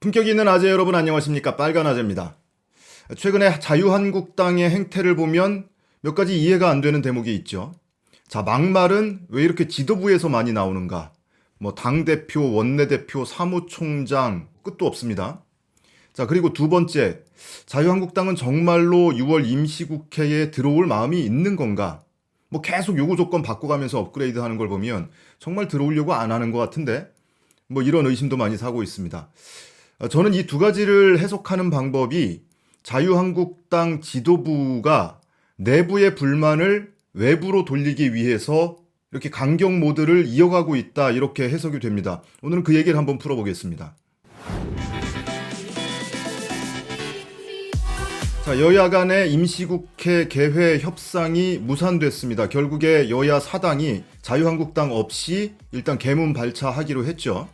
품격 있는 아재 여러분 안녕하십니까? 빨간 아재입니다. 최근에 자유한국당의 행태를 보면 몇 가지 이해가 안 되는 대목이 있죠. 자, 막말은 왜 이렇게 지도부에서 많이 나오는가? 뭐 당대표, 원내대표, 사무총장 끝도 없습니다. 자, 그리고 두 번째, 자유한국당은 정말로 6월 임시국회에 들어올 마음이 있는 건가? 뭐 계속 요구 조건 바꿔가면서 업그레이드 하는 걸 보면 정말 들어오려고 안 하는 것 같은데 뭐 이런 의심도 많이 사고 있습니다. 저는 이 두 가지를 해석하는 방법이 자유한국당 지도부가 내부의 불만을 외부로 돌리기 위해서 이렇게 강경 모드를 이어가고 있다, 이렇게 해석이 됩니다. 오늘은 그 얘기를 한번 풀어보겠습니다. 자, 여야 간의 임시국회 개회 협상이 무산됐습니다. 결국에 여야 사당이 자유한국당 없이 일단 개문 발차하기로 했죠.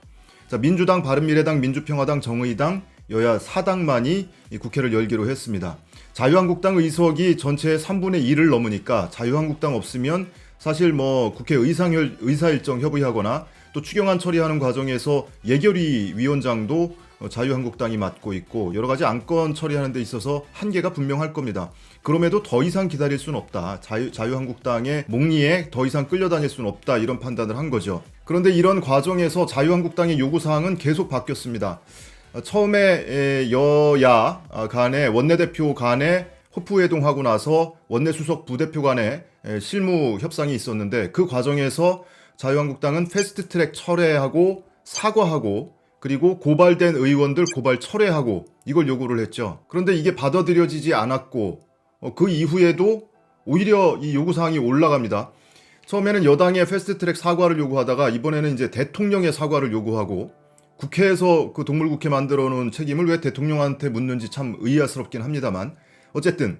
자, 민주당, 바른미래당, 민주평화당, 정의당 여야 사당만이 이 국회를 열기로 했습니다. 자유한국당 의석이 전체의 3분의 1을 넘으니까 자유한국당 없으면 사실 뭐 국회 의사일정 협의하거나 또 추경안 처리하는 과정에서 예결위 위원장도 자유한국당이 맡고 있고 여러 가지 안건 처리하는 데 있어서 한계가 분명할 겁니다. 그럼에도 더 이상 기다릴 수는 없다. 자유한국당의 목리에 더 이상 끌려다닐 수는 없다. 이런 판단을 한 거죠. 그런데 이런 과정에서 자유한국당의 요구사항은 계속 바뀌었습니다. 처음에 여야 간에 원내대표 간에 호프회동하고 나서 원내수석 부대표 간에 실무 협상이 있었는데 그 과정에서 자유한국당은 패스트트랙 철회하고 사과하고 그리고 고발된 의원들 고발 철회하고 이걸 요구를 했죠. 그런데 이게 받아들여지지 않았고 그 이후에도 오히려 이 요구사항이 올라갑니다. 처음에는 여당의 패스트트랙 사과를 요구하다가 이번에는 이제 대통령의 사과를 요구하고 국회에서 그 동물국회 만들어 놓은 책임을 왜 대통령한테 묻는지 참 의아스럽긴 합니다만 어쨌든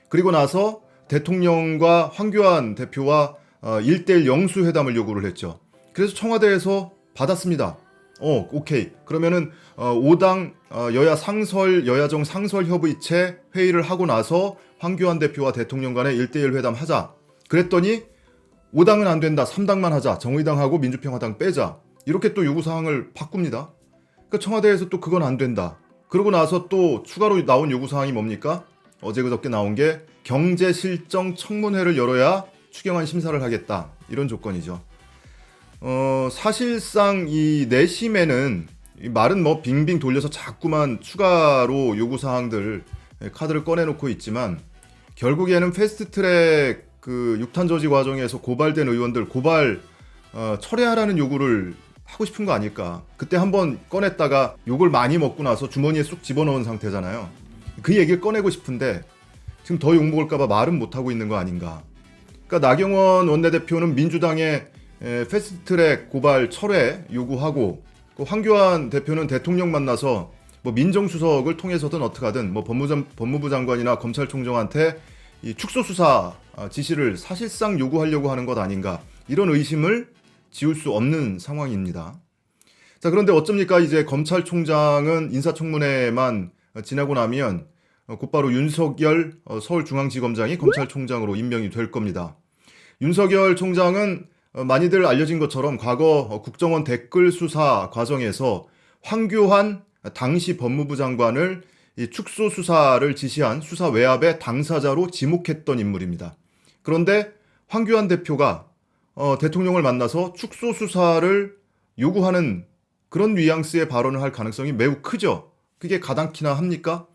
그리고 나서 대통령과 황교안 대표와 1대1 영수회담을 요구를 했죠. 그래서 청와대에서 받았습니다. 오케이. 그러면은 5당 여야 상설 여야정 상설 협의체 회의를 하고 나서 황교안 대표와 대통령 간의 1대1 회담 하자. 그랬더니 5당은 안 된다. 3당만 하자. 정의당하고 민주평화당 빼자. 이렇게 또 요구사항을 바꿉니다. 그러니까 청와대에서 또 그건 안 된다. 그러고 나서 또 추가로 나온 요구사항이 뭡니까? 어제 그저께 나온 게 경제실정 청문회를 열어야 추경안 심사를 하겠다. 이런 조건이죠. 사실상 이 내심에는 이 말은 뭐 빙빙 돌려서 자꾸만 추가로 요구사항들 카드를 꺼내놓고 있지만 결국에는 패스트트랙 그 6탄 저지 과정에서 고발된 의원들 고발 철회하라는 요구를 하고 싶은 거 아닐까. 그때 한번 꺼냈다가 욕을 많이 먹고 나서 주머니에 쑥 집어넣은 상태잖아요. 그 얘기를 꺼내고 싶은데 지금 더 욕먹을까봐 말은 못하고 있는 거 아닌가. 그러니까 나경원 원내대표는 민주당의 패스트트랙 고발 철회 요구하고 황교안 대표는 대통령 만나서 뭐 민정수석을 통해서든 어떻게 하든 뭐 법무부 장관이나 검찰총장한테 이 축소 수사 지시를 사실상 요구하려고 하는 것 아닌가, 이런 의심을 지울 수 없는 상황입니다. 자, 그런데 어쩝니까? 이제 검찰총장은 인사청문회만 지나고 나면 곧바로 윤석열 서울중앙지검장이 검찰총장으로 임명이 될 겁니다. 윤석열 총장은 많이들 알려진 것처럼 과거 국정원 댓글 수사 과정에서 황교안 당시 법무부 장관을 이 축소 수사를 지시한 수사 외압의 당사자로 지목했던 인물입니다. 그런데 황교안 대표가 대통령을 만나서 축소 수사를 요구하는 그런 뉘앙스의 발언을 할 가능성이 매우 크죠. 그게 가당키나 합니까?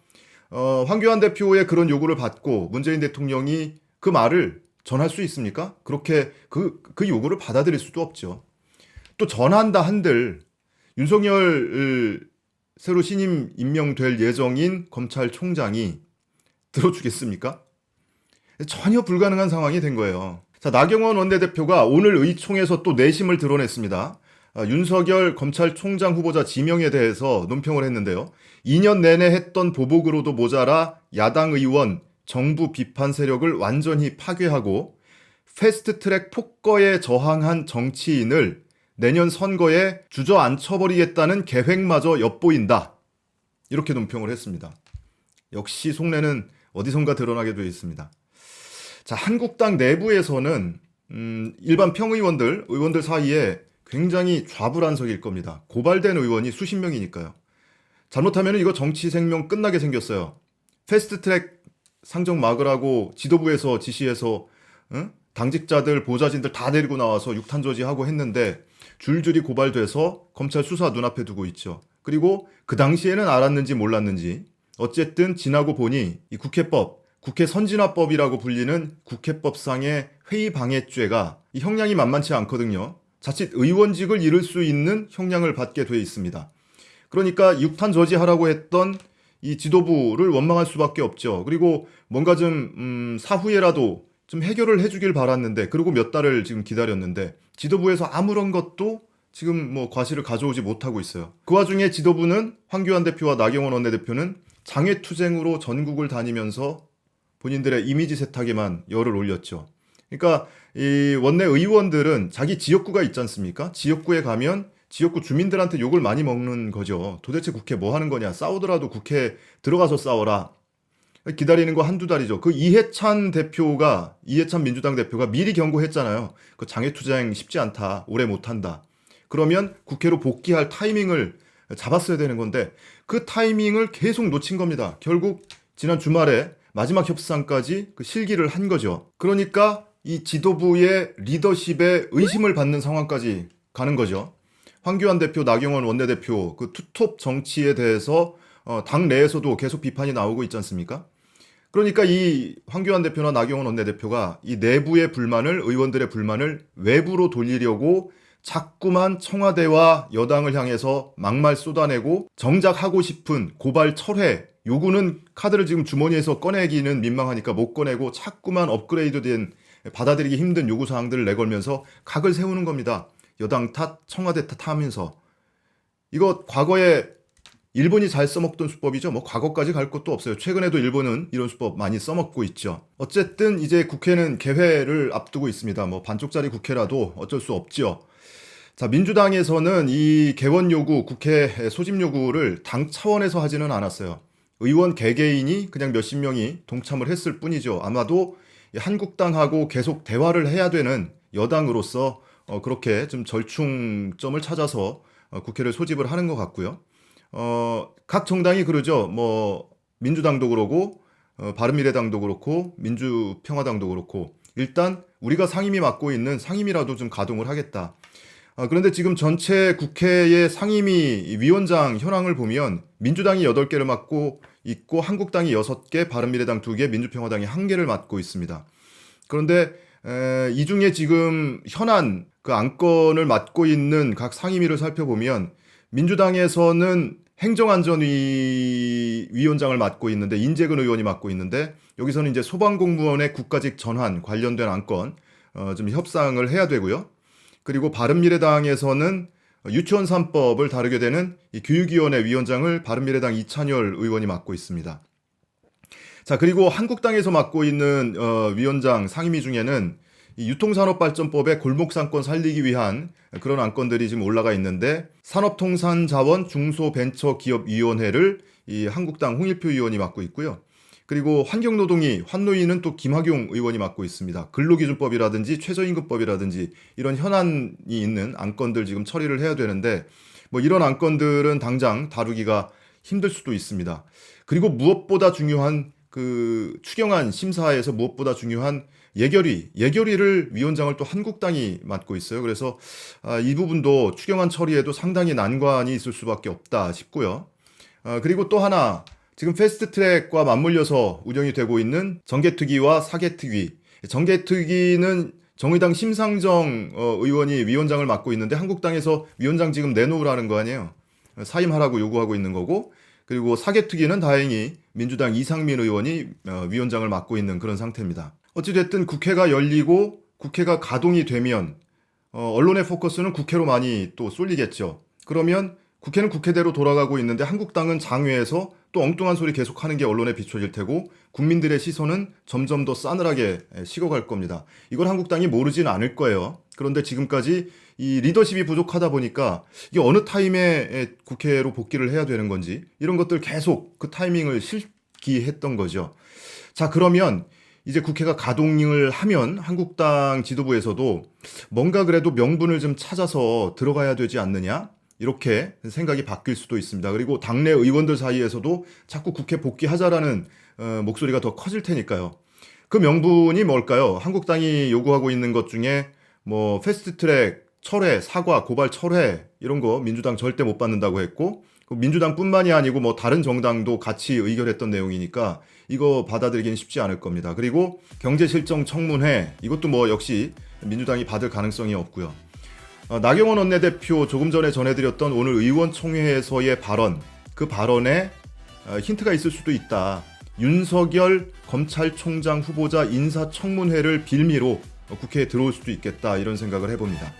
황교안 대표의 그런 요구를 받고 문재인 대통령이 그 말을 전할 수 있습니까? 그렇게 그 요구를 받아들일 수도 없죠. 또 전한다 한들 윤석열 새로 신임 임명될 예정인 검찰총장이 들어주겠습니까? 전혀 불가능한 상황이 된 거예요. 자, 나경원 원내대표가 오늘 의총에서 또 내심을 드러냈습니다. 윤석열 검찰총장 후보자 지명에 대해서 논평을 했는데요. 2년 내내 했던 보복으로도 모자라 야당 의원, 정부 비판 세력을 완전히 파괴하고 패스트트랙 폭거에 저항한 정치인을 내년 선거에 주저앉혀버리겠다는 계획마저 엿보인다. 이렇게 논평을 했습니다. 역시 속내는 어디선가 드러나게 되어 있습니다. 자, 한국당 내부에서는 일반 의원들 사이에 굉장히 좌불안석일 겁니다. 고발된 의원이 수십 명이니까요. 잘못하면 이거 정치 생명 끝나게 생겼어요. 패스트트랙 상정 막으라고 지도부에서 지시해서 응? 당직자들, 보좌진들 다 데리고 나와서 6탄 저지하고 했는데 줄줄이 고발돼서 검찰 수사 눈앞에 두고 있죠. 그리고 그 당시에는 알았는지 몰랐는지 어쨌든 지나고 보니 이 국회법, 국회 선진화법이라고 불리는 국회법상의 회의 방해죄가 이 형량이 만만치 않거든요. 자칫 의원직을 잃을 수 있는 형량을 받게 돼 있습니다. 그러니까 6탄 저지하라고 했던 이 지도부를 원망할 수밖에 없죠. 그리고 뭔가 좀 사후에라도 좀 해결을 해주길 바랐는데, 그리고 몇 달을 지금 기다렸는데 지도부에서 아무런 것도 지금 뭐 과실을 가져오지 못하고 있어요. 그 와중에 지도부는 황교안 대표와 나경원 원내대표는 장외투쟁으로 전국을 다니면서 본인들의 이미지 세탁에만 열을 올렸죠. 그러니까 이 원내 의원들은 자기 지역구가 있지 않습니까? 지역구에 가면 지역구 주민들한테 욕을 많이 먹는 거죠. 도대체 국회 뭐 하는 거냐? 싸우더라도 국회 들어가서 싸워라. 기다리는 거 한두 달이죠. 그 이해찬 민주당 대표가 미리 경고했잖아요. 그 장외투쟁 쉽지 않다. 오래 못한다. 그러면 국회로 복귀할 타이밍을 잡았어야 되는 건데 그 타이밍을 계속 놓친 겁니다. 결국 지난 주말에 마지막 협상까지 그 실기를 한 거죠. 그러니까 이 지도부의 리더십에 의심을 받는 상황까지 가는 거죠. 황교안 대표, 나경원 원내대표 그 투톱 정치에 대해서 당 내에서도 계속 비판이 나오고 있지 않습니까? 그러니까 이 황교안 대표나 나경원 원내대표가 이 내부의 불만을, 의원들의 불만을 외부로 돌리려고 자꾸만 청와대와 여당을 향해서 막말 쏟아내고 정작 하고 싶은 고발 철회 요구는 카드를 지금 주머니에서 꺼내기는 민망하니까 못 꺼내고 자꾸만 업그레이드된 받아들이기 힘든 요구사항들을 내걸면서 각을 세우는 겁니다. 여당 탓, 청와대 탓 하면서. 이거 과거에 일본이 잘 써먹던 수법이죠. 뭐 과거까지 갈 것도 없어요. 최근에도 일본은 이런 수법 많이 써먹고 있죠. 어쨌든 이제 국회는 개회를 앞두고 있습니다. 뭐 반쪽짜리 국회라도 어쩔 수 없죠. 자, 민주당에서는 이 개원 요구, 국회 소집 요구를 당 차원에서 하지는 않았어요. 의원 개개인이 그냥 몇십 명이 동참을 했을 뿐이죠. 아마도 한국당하고 계속 대화를 해야 되는 여당으로서 그렇게 좀 절충점을 찾아서 국회를 소집을 하는 것 같고요. 각 정당이 그러죠. 뭐 민주당도 그러고 바른미래당도 그렇고 민주평화당도 그렇고 일단 우리가 상임위 맡고 있는 상임위라도 좀 가동을 하겠다. 그런데 지금 전체 국회의 상임위 위원장 현황을 보면 민주당이 8개를 맡고 있고 한국당이 6개, 바른미래당 2개, 민주평화당이 1개를 맡고 있습니다. 그런데 이 중에 지금 현안 그 안건을 맡고 있는 각 상임위를 살펴보면 민주당에서는 행정안전위원장을 맡고 있는데 인재근 의원이 맡고 있는데 여기서는 이제 소방공무원의 국가직 전환 관련된 안건 좀 협상을 해야 되고요. 그리고 바른미래당에서는 유치원 3법을 다루게 되는 이 교육위원회 위원장을 바른미래당 이찬열 의원이 맡고 있습니다. 자, 그리고 한국당에서 맡고 있는 위원장 상임위 중에는 이 유통산업발전법의 골목상권 살리기 위한 그런 안건들이 지금 올라가 있는데 산업통상자원 중소벤처기업위원회를 이 한국당 홍일표 의원이 맡고 있고요. 그리고 환경노동위, 환노위는 또 김학용 의원이 맡고 있습니다. 근로기준법이라든지 최저임금법이라든지 이런 현안이 있는 안건들 지금 처리를 해야 되는데 뭐 이런 안건들은 당장 다루기가 힘들 수도 있습니다. 그리고 무엇보다 중요한 그 추경안 심사에서 무엇보다 중요한 예결위를 위원장을 또 한국당이 맡고 있어요. 그래서 이 부분도 추경안 처리에도 상당히 난관이 있을 수밖에 없다 싶고요. 그리고 또 하나 지금 패스트트랙과 맞물려서 운영이 되고 있는 정개특위와 사개특위. 정개특위는 정의당 심상정 의원이 위원장을 맡고 있는데 한국당에서 위원장 지금 내놓으라는 거 아니에요. 사임하라고 요구하고 있는 거고, 그리고 사개특위는 다행히 민주당 이상민 의원이 위원장을 맡고 있는 그런 상태입니다. 어찌됐든 국회가 열리고 국회가 가동이 되면 언론의 포커스는 국회로 많이 또 쏠리겠죠. 그러면 국회는 국회대로 돌아가고 있는데 한국당은 장외에서 또 엉뚱한 소리 계속하는 게 언론에 비춰질 테고 국민들의 시선은 점점 더 싸늘하게 식어갈 겁니다. 이걸 한국당이 모르진 않을 거예요. 그런데 지금까지 이 리더십이 부족하다 보니까 이게 어느 타임에 국회로 복귀를 해야 되는 건지 이런 것들 계속 그 타이밍을 실기했던 거죠. 자, 그러면 이제 국회가 가동을 하면 한국당 지도부에서도 뭔가 그래도 명분을 좀 찾아서 들어가야 되지 않느냐? 이렇게 생각이 바뀔 수도 있습니다. 그리고 당내 의원들 사이에서도 자꾸 국회 복귀하자라는 목소리가 더 커질 테니까요. 그 명분이 뭘까요? 한국당이 요구하고 있는 것 중에 뭐 패스트트랙 철회, 사과, 고발 철회 이런 거 민주당 절대 못 받는다고 했고, 민주당뿐만이 아니고 뭐 다른 정당도 같이 의결했던 내용이니까 이거 받아들이기는 쉽지 않을 겁니다. 그리고 경제실정 청문회 이것도 뭐 역시 민주당이 받을 가능성이 없고요. 나경원 원내대표 조금 전에 전해드렸던 오늘 의원총회에서의 발언, 그 발언에 힌트가 있을 수도 있다. 윤석열 검찰총장 후보자 인사청문회를 빌미로 국회에 들어올 수도 있겠다, 이런 생각을 해봅니다.